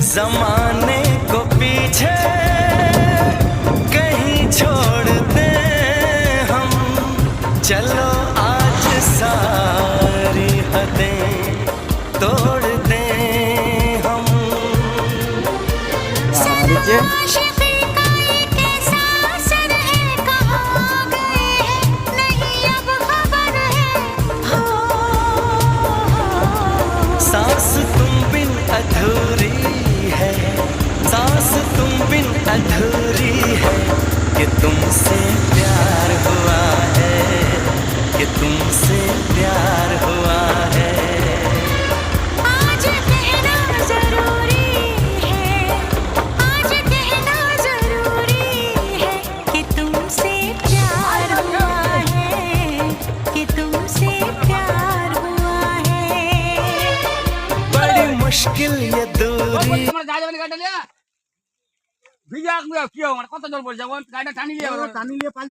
जमाने को पीछे कहीं छोड़ दे हम, चलो आज सारी हदें तोड़ दे हम। आशिकी का ये कैसा असर है, कहाँ गए हैं नहीं अब खबर है। हो सांस तुम बिन अधूरी है, सांस तुम बिन अधूरी है, कि तुमसे प्यार हुआ है, कि तुमसे प्यार हुआ है। आज कहना जरूरी है, आज कहना जरूरी है, कि तुमसे प्यार हुआ है, कि तुमसे प्यार हुआ है। बड़ी मुश्किल ये दूरी। ভিজা কি আমার কত জল পড়ছে গাড়িটা টানি নিয়ে